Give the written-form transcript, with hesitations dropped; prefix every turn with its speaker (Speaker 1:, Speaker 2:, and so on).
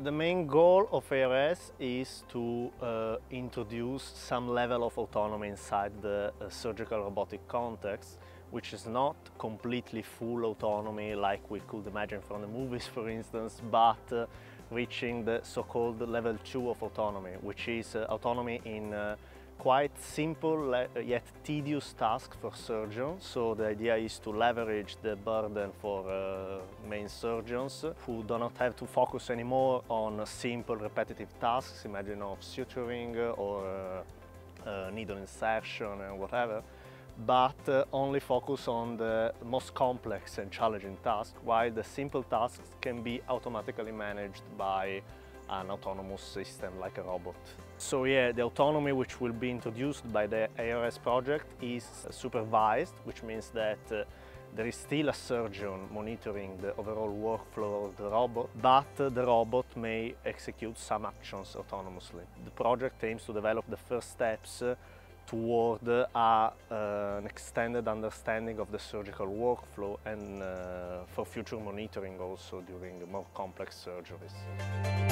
Speaker 1: The main goal of ARS is to introduce some level of autonomy inside the surgical robotic context, which is not completely full autonomy like we could imagine from the movies, for instance, but reaching the so-called level 2 of autonomy, which is autonomy in quite simple yet tedious task for surgeons. So the idea is to leverage the burden for main surgeons who do not have to focus anymore on simple repetitive tasks, imagine of suturing or needle insertion and whatever, but only focus on the most complex and challenging tasks, while the simple tasks can be automatically managed by an autonomous system like a robot. So yeah, the autonomy which will be introduced by the ARS project is supervised, which means that there is still a surgeon monitoring the overall workflow of the robot, but the robot may execute some actions autonomously. The project aims to develop the first steps toward an extended understanding of the surgical workflow and for future monitoring also during more complex surgeries.